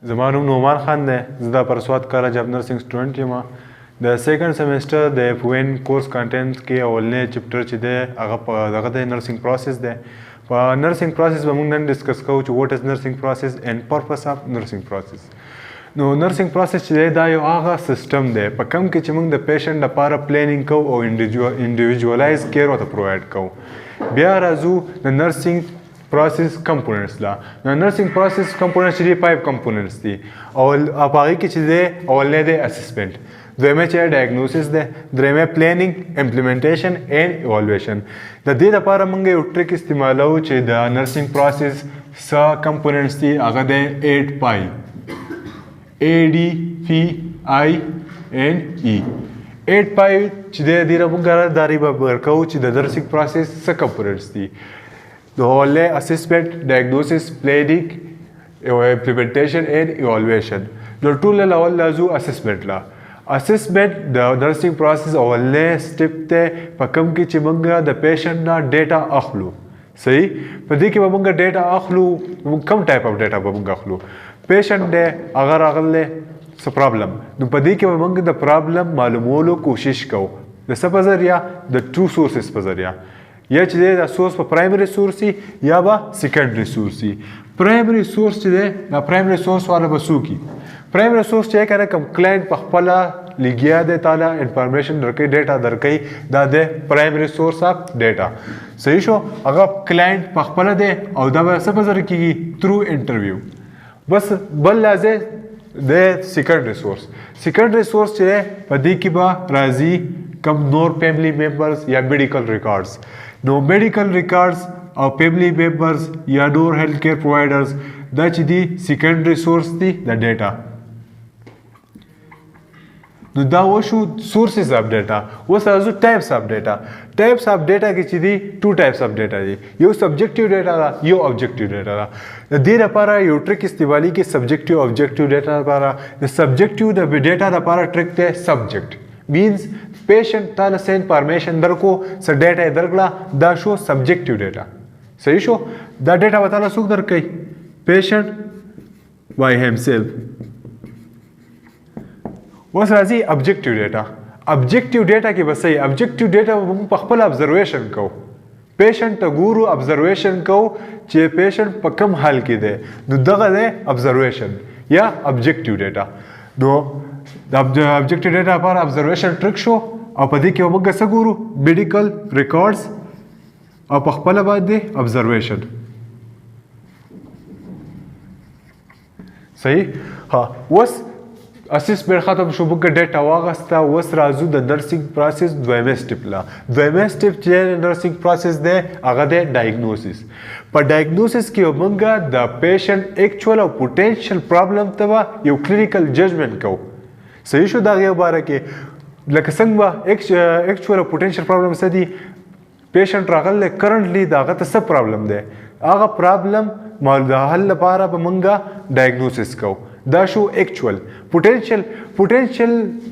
زما نوم نعمان خان دی. زه د پرسواد کالج اف نرسنګ سټوډنټ یم. د سیکنډ سیمسټر د اف وین کورس کانټینټ کې اولنی چپټر چې دی هغه په دغه د نرسنګ پروسس دی. په نرسنګ پروسس به موږ نن ډسکس کوو چې واټ از نرسنګ پروسس اینڈ پرپس اف نرسنګ پروسس. نو نرسنګ پروسس چې دی دا یو هغه سیستم دی په کوم کې چې موږ د پیشنټ لپاره پلانینګ کوو او انډیویژوالایز کیر ورته پرووایډ کوو. بیا راځو د نرسنګ پروسس کمپوننټس لا. نو نرسنګ پروسس کمپوننټس چې دی 5 کمپوننټس دي او هغه کې چې دی اولنی دی اسسمنټ، دویمه چې ډایګنوسس دی، دریمه پلانینګ، امپلیمنټیشن اینڈ ایوالویشن. د دې لپاره موږ یو ټریک استعمالو چې د نرسنګ پروسس څه کمپوننټس دي هغه دی 8 پای ADPINE. 8 پای چې دی د موږ داري به ورکو چې د نرسنګ پروسس څه کمپوننټس دي. The whole assessment, diagnosis, planning, implementation and evaluation. The tool level لازو assessment لا. assessment د nursing process اولنی سټپ ته په کوم کې چې موږ د پیشنټ نه ډیټا اخلو. صحیح؟ په دې کې به موږ ډیټا اخلو. کوم ټایپ اف ډیټا به موږ اخلو؟ پیشنټ دی هغه راغلی څه پرابلم، نو په دې کې به موږ د پرابلم معلومولو کوشش کوو د څه په ذریعه؟ د ټرو سورسز په ذریعه. یا چې دی دا سورس په پرایمري سورس وي یا به سیکنډري سورس وي. پرایمري سورس چې دی دا پرایمري سورس والا به څوک وي؟ پرایمري سورس چې کنه کوم کلاینټ په خپله لګیا دی تاله انفارمیشن درکوي، ډیټا درکوي، دا دی پرایمري سورس اف ډیټا. صحیح شو؟ هغه کلاینټ په خپله دی او دا به څه په ذریعه کېږي؟ تھرو انټرویو. بس بل لازم د سیکنډري سورس. سیکنډري سورس چې دی په دې کې به راځي کم نور فیملی ممبرز یا میډیکل ریکارډز. نو میډیکل ریکارډز او فیملی ممبرز یا نور هیلث کیر پرووایډرز دا چې دي سیکنډري سورس دي د ډیټا. نو دا وشو سورسز اف ډیټا. اوس راځو ټایپس اف ډیټا. ټایپس اف ډیټا کې چې دي 2 ټایپس اف ډیټا دي، یو سبجیکټیو ډیټا ده، یو ابجیکټیو ډیټا ده. د دې لپاره یو ټریک استعمالي کې سبجیکټیو ابجیکټیو ډیټا لپاره. د سبجیکټیو د ډیټا لپاره ټریک دی سبجیکټ means patient تاله څه انفارمیشن درکو، څه ډیټا یې درکړه، دا شو سبجیکټیو ډیټا. صحیح شو؟ دا ډیټا به تاله څوک درکوي؟ پیشنټ باي هیمسیلف. اوس راځي ابجیکټیو ډیټا. ابجیکټیو ډیټا کې به څه وي؟ ابجیکټیو ډیټا به موږ په خپل ابزرویشن کوو، پیشنټ ته ګورو، ابزرویشن کوو چې پیشنټ په کوم حال کې دی. نو دغه دی ابزرویشن یا ابجیکټیو ډیټا. نو د ابجیکټیو ډیټا لپاره ابزرویشن ټریک شو او په دې کې موږ څه ګورو؟ میډیکل ریکارډز او په خپله باندې ابزرویشن. صحیح؟ ها اوس اسسمنټ ختم شو، موږ ډیټا واغسته. اوس راځو د نرسنګ پروسس دویمه سټپ لا. دویمه سټپ چې نرسنګ پروسس دی هغه دی ډایګنوسس. په ډایګنوسس کې موږ د پیشنټ ایکچوال او پوټینشیل پرابلم ته یو کلینیکل ججمنټ کوو. صحیح شو؟ دا غیر باره کې لکه څنګه به ایکچوال او پوټینشیل پرابلم څه دي؟ پیشنټ راغلی کرنټلی د هغه ته څه پرابلم دی، هغه پرابلم د حل لپاره به موږ ډایګنوسس کوو. دا شو ایکچوال. پوټینشیل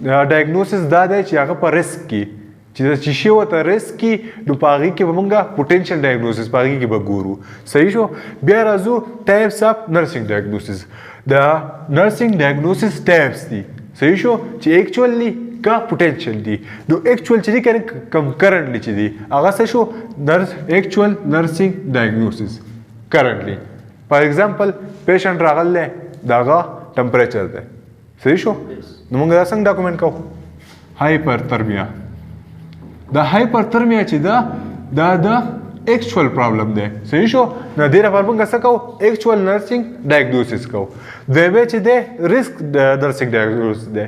ډایګنوسس دا دی چې هغه په رسک کې چې شی ورته رسک کې نو په هغې کې به موږ پوټینشیل ډایګنوسس په هغې کې به ګورو. صحیح شو؟ بیا راځو ټایپس اف نرسنګ ډایګنوسس. د نرسنګ ډایګنوسس ټایپس دي. صحیح شو؟ چې ایکچوال دي که پوټینشیل دي. نو ایکچوال چې دي کنه کم کرنټلی چې دي هغه څه شو؟ ایکچوال نرسنګ ډایګنوسس کرنټلی. فار ایگزامپل پیشنټ راغلی د هغه ټمپریچر دی. صحیح شو؟ نو موږ دا څنګه ډاکومنټ کوو؟ هایپرترمیا. دا هایپرترمیا چې ده دا د ایکچوال پرابلم دی. صحیح شو؟ نو دې لپاره موږ څه کوو؟ ایکچوال نرسنګ ډایګنوسس کوو. دویمه چې دی ریسک نرسنګ ډایګنوسس دی.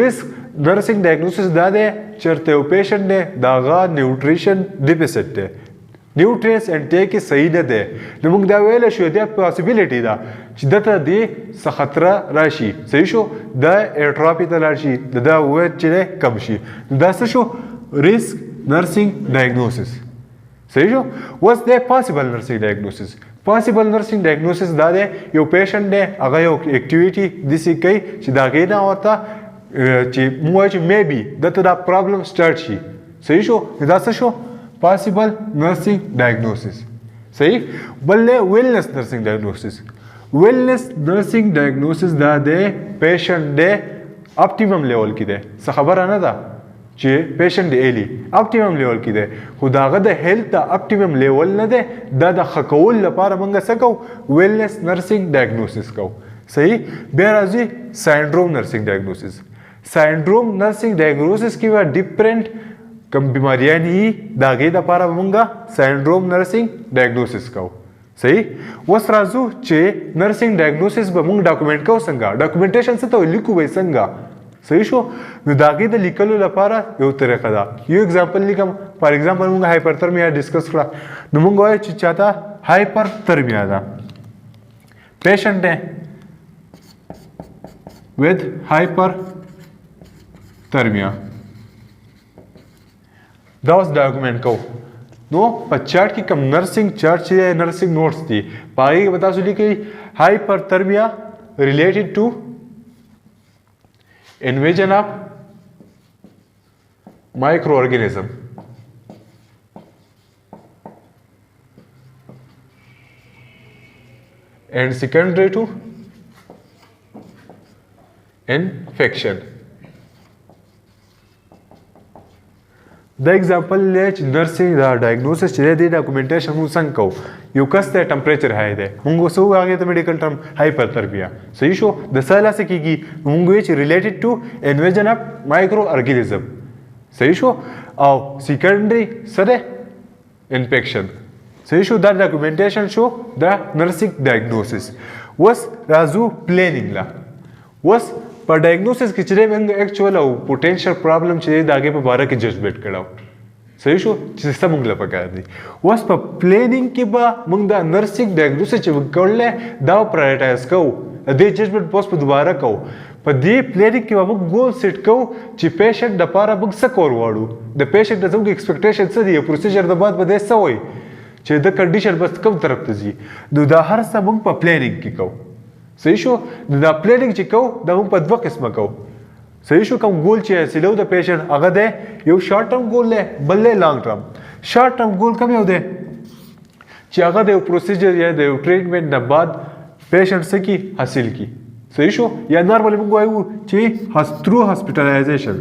ریسک نرسنګ ډایګنوسس دا دی چېرته یو پیشنټ دی د هغه نیوټریشن ډیفیسټ دی، نیوټرینس انټیک یې صحیح نه دی. نو موږ دا ویلی شو دا پاسیبلیټي ده چې دته دې څه خطره راشي. صحیح شو؟ دا ایرټراپي ته لاړ شي، د دا ویټ چې دی کم شي. دا څه شو؟ ریسک نرسنګ ډایګنوسس. صحیح شو؟ اوس دی پاسیبل نرسنګ ډایګنوسس. پاسیبل نرسنګ ډایګنوسس دا دی یو پیشنټ دی هغه یو اکټیویټي داسې کوي چې د هغې نه ورته چې موږ وایو چې میبي دته دا پرابلم سټارټ شي. صحیح شو؟ دا څه شو؟ پاسیبل نرسنګ ډایګنوسس. صحیح؟ بل دی ویلنس نرسنګ ډایګنوسس. ویلنس نرسنګ ډایګنوسس دا دی پیشنټ دی اپټیمم لیول کې دی څه خبره نه ده چې پیشنټ دی ایلی اپټیمم لیول کې دی خو د هغه د هیلث د اپټیمم لیول نه دی دا د ښه کولو لپاره موږ څه کوو ویلنس نرسنګ ډایګنوسس کوو صحیح بیا راځي ساینډروم نرسنګ ډایګنوسس ساینډروم نرسنګ ډایګنوسس کې به ډیفرنٹ کوم بیماریاں دي د هغې دپاره به موږ ساینډروم نرسنګ ډایګنوسس کوو صحیح اوس راځو چې نرسنګ ډایګنوسس به موږ ډاکومنټ کوو څنګه ډاکومنټیشن څه ته لیکو به څنګه صحیح شو نو د هغې د لیکلو لپاره یو طریقه ده یو اگزامپل لیکم فار ایگزامپل موږ هایپرترمیا ډسکس کړه نو موږ وایو چې چاته هایپرترمیا ده پیشنټ دی with hyperthermia دا اوس ډاکومنټ کوو نو په چارټ کې کوم نرسنګ چارټ چې نرسنګ نوټس دي په هغې کې به تاسو لیکئ هایپرترمیا ریلیټډ ټو invasion of microorganism and secondary to infection دا اگزامپل دی چې نرسنګ دا ډایګنوسس چې دی ډاکومنټیشن موږ څنګه کوو یو کس دی ټمپریچر های دی موږ څه وایو هغې ته میډیکل ټرم هایپرترمیا صحیح شو د څه لاسه کېږي موږ وایو چې ریلیټډ ټو انویژن اف مایکرو ارګانیزم صحیح شو او سیکنډري څه دی انفیکشن صحیح شو دا ډاکومنټیشن شو دا نرسنګ ډایګنوسس اوس راځو پلانینګ له اوس په ډایګنوسس کې چې دی موږ ایکچوال او پوټینشل پرابلم چې دی د هغې په باره کې ججمنټ کړو صحیح شو چې څه موږ له پکار دي اوس په پلانینګ کې به موږ دا نرسنګ ډایګنوسس چې موږ کړلی دا پرایورټایز کوو د دې ججمنټ به اوس په دوباره کوو په دې پلانینګ کې به موږ ګول سیټ کوو چې پیشنټ دپاره موږ څه کول غواړو د پیشنټ د زموږ ایکسپیکټیشن څه دي پروسیجر د بعد به دی څه وایي چې د کنډیشن بس کوم طرف ته ځي نو دا هر څه موږ په پلانینګ کې کوو صحیح شو دا پلانینګ چې کوو دا موږ په دوه قسمه کوو صحیح شو کوم ګول چې حاصلو د پیشنټ هغه دی یو شارټ ټرم ګول دی بل دی لانګ ټرم شارټ ټرم ګول کوم یو دی چې هغه د یو پروسیجر یا د یو ټریټمنټ نه بعد پیشنټ څه کی حاصل کی صحیح شو یا نارملی موږ وایو چې تھرو هاسپټلایزیشن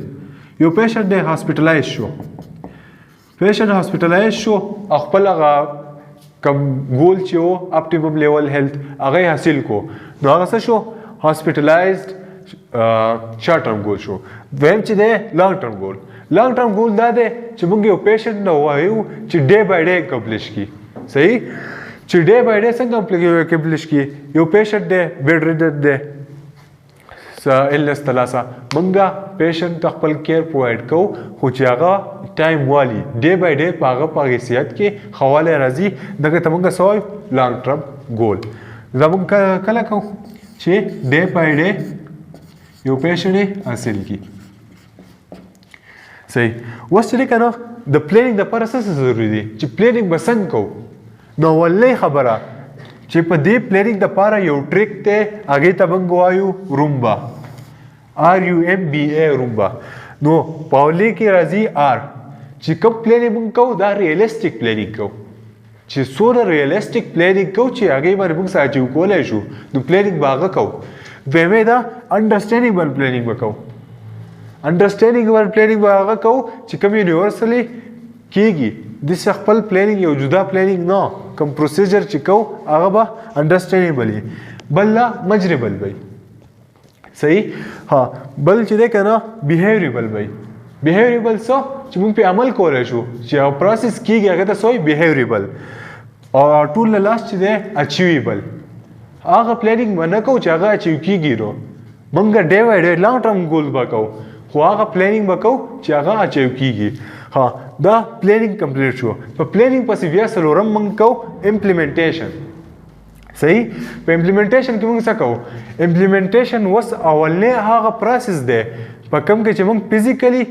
یو پیشنټ دی هاسپټلایز شو پیشنټ هاسپټلایز شو خپل هغه کم ګول چې و اپټیمم لیول هیلث هغه حاصل کو نو هغه څه شو هاسپټلایزډ شارټ ټرم ګول شو دویم چې دی لانګ ټرم ګول لانګ ټرم ګول دا دی چې موږ یو پیشنټ نه وایو چې ډے بای ډے اکمپلیش کی صحیح چې ډے بای ډے څنګه اکمپلیش کی یو پیشنټ دی بیډ ریډن دی النس تلاسه موږ پیشنټ ته خپل کیر پرووایډ کوو خو چې هغه ټایم والی ډے بای ډے په هغه صحت کې ښه والی راځي دغه ته موږ څه وایو لانګ ټرم ګول دا موږ کله کوو چې ډے بای ډے یو پیشنټ یې حاصل کړي صحیح اوس چې دی که نه د پلانینګ دپاره څه ضروري دي چې پلانینګ به څنګه کوو نو اولنۍ خبره چې په دې پلانینګ دپاره یو ټریک دی هغې ته موږ وایو رومبا RUMBA رومبا نو په اولې کې راځي R چې کوم پلانینګ موږ کوو دا ریئلسټیک پلانینګ کوو چې څومره ریئلسټیک پلانینګ کوو چې هغې باندې موږ څه اچیو کولی شو نو پلانینګ به هغه کوو دویمې دا انډرسټینډینګ پلانینګ به کوو انډرسټینډینګ پلانینګ به هغه کوو چې کوم یونیورسلی کیږي داسې خپل پلانینګ یو جدا پلانینګ نه کوم پروسیجر چې کوو هغه به انډرسټینډیبل وي بل لا مجربل وي صحیح ها بل چې دی که نه بیهیوریبل وي بیهیوریبل څه چې موږ پې عمل کولی شو چې یو پروسس کیږي هغه ته څه وایي بیهیوریبل او ټول نه لاست چې دی اچیویبل هغه پلانینګ به نه کوو چې هغه اچیو کیږي نو موږ ډے بای ډے لانګ ټرم ګول به کوو خو هغه پلانینګ به کوو چې هغه اچیو کیږي ها دا پلانینګ کمپلیټ شو په پلانینګ پسې بیا څلورم موږ کوو امپلیمنټیشن صحیح په امپلیمنټیشن کې موږ څه کوو امپلیمنټیشن اوس اولنی هغه پروسس دی په کوم کې چې موږ فزیکلی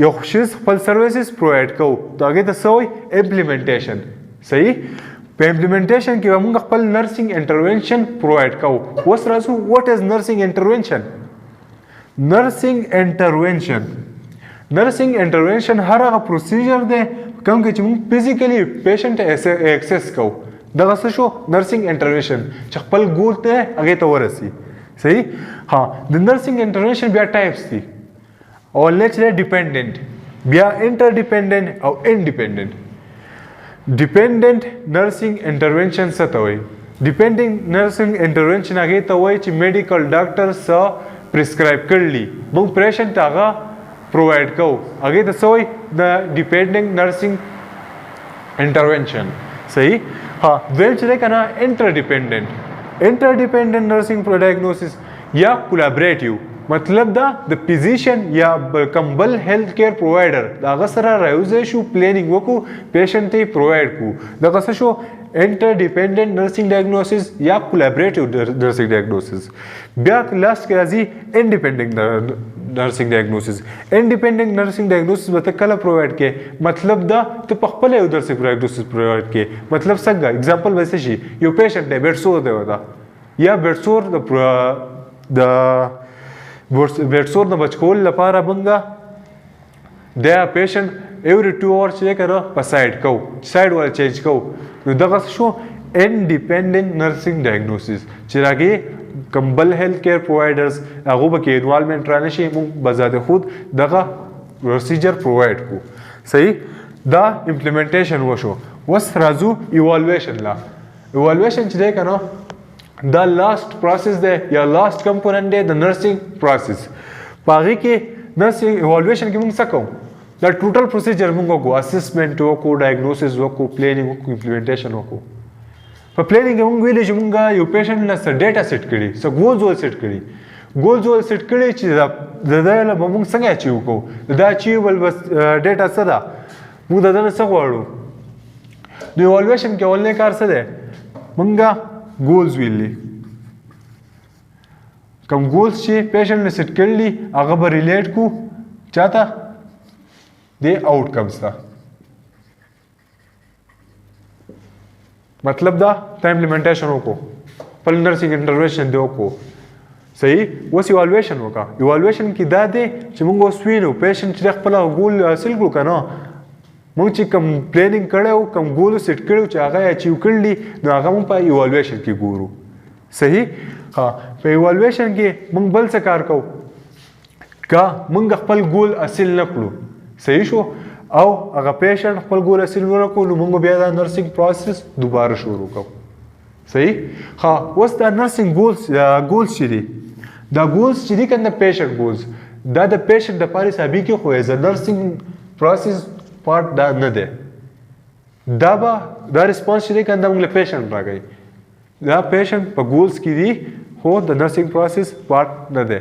یو شیز خپل سروسز پرووایډ کوو نو هغې ته څه وایي امپلیمنټیشن صحیح په امپلیمنټیشن کې به موږ خپل نرسنګ انټرونشن پرووایډ کوو اوس راځو واټ از نرسنګ انټرونشن نرسنګ انټرونشن نرسنګ انټرونشن هر هغه پروسیجر دی کوم کې چې موږ فزیکلی پیشنټ ته ایکسس کوو دغه څه شو نرسنګ انټرونشن چې خپل ګول ته هغه ته ورسي صحیح ها د نرسنګ انټرونشن بیا ټایپس دي او لیټس ډیپندنت بیا انټر ډیپندنت او انډیپندنت ډیپندنت نرسنګ انټرونشن څه ته وایي ډیپندنت نرسنګ انټرونشن هغه ته وایي چې میډیکل ډاکټر څه پرسکرایب کړلی موږ پیشنټ هغه پرووایډ کوو هغه ته څه وایي د ډیپندنت نرسنګ انټرونشن صحیح ها دویم چې دی که نه انټر نرسنګ ډایګنوسس یا کولیبریټیو مطلب دا د فزیشن یا کوم بل هیلث کیر پرووایډر د هغه سره راوځی شو پلانینګ وکړو پیشنټ ته یې پرووایډ کړو دغه څه شو انټر ډیپینډنټ نرسنګ ډایګنوسس یا کولیبریټیو نرسنګ ډایګنوسس بیا لاست کې راځي انډیپینډنټ نرسنګ ډایګنوسس انډیپینډنټ نرسنګ ډایګنوسس به ته کله پرووایډ کې مطلب دا ته په خپله یو نرسنګ ډایګنوسس پرووایډ کې مطلب څنګه اگزامپل به څه شي یو پیشنټ دی بیډ سور دی ورته یا بیډ سور بیډ سور نه بچ کولو لپاره موږ دا پیشنټ every 2 hours چې دی که نه په سایډ کوو سایډ والا چینج کوو نو دغه شو انډیپینډنټ نرسنګ ډایګنوسس چې هغې کوم بل هیلث کیر پرووایډرز هغو به کې انوالمنټ رانه شي موږ بذات خود دغه پروسیجر پرووایډ کړو صحیح دا امپلیمنټیشن وشو اوس راځو ایوالویشن لا ایوالویشن چې دی که نه دا لاست پروسیس دی یا لاست کمپوننټ دی د نرسنګ پروسیس په هغې کې نرسنګ ایوالویشن کې موږ څه کوو دا ټوټل پروسیجر موږ وکړو اسسمنټ وکړو ډایګنوسس وکړو پلانینګ وکړو امپلیمنټیشن وکړو په پلانینګ کې موږ ویلي چې موږ یو پیشنټ نه څه ډیټا سیټ کړي څه ګولز سیټ کړي ګولز سیټ کړي چې د ده له به موږ څنګه اچیو کوو دا اچیوبل بس ډیټا څه ده موږ د ده نه څه غواړو نو ایوالویشن کې اولنی کار څه دی موږ ګولز ویلي کوم ګولز چې پیشنټ نه سیټ کړي هغه به ریلیټ کړو چاته دې آؤټکمز ته مطلب دا ته امپلیمنټیشن وکړو خپل نرسنګ انټرونشن دې وکړو صحیح اوس ایوالویشن وکړه ایوالویشن کې دا دی چې موږ اوس وینو پیشنټ چې خپل ګول حاصل کړو که نه موږ چې کوم پلانینګ کړی و کوم ګول سیټ کړی و چې هغه یې اچیو کړي نو هغه موږ په ایوالویشن کې ګورو صحیح ها په ایوالویشن کې موږ بل څه کار کوو که موږ خپل ګول حاصل نه کړو صحیح شو او هغه پیشنټ خپل ګول حاصل ونه کړو نو موږ بیا دا نرسنګ پروسس دوباره شروع کوو صحیح ها اوس دا نرسنګ ګولز چې دي دا ګولز چې دي که نه پیشنټ ګولز دا د پیشنټ دپاره حسابي کې خو ایز ا نرسنګ پروسس پارټ دا نه دی دا ریسپانس چې دی که نه موږ له پیشنټ راکوي دا پیشنټ په ګولز کې دي خو د نرسنګ پروسس پارټ نه دی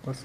بس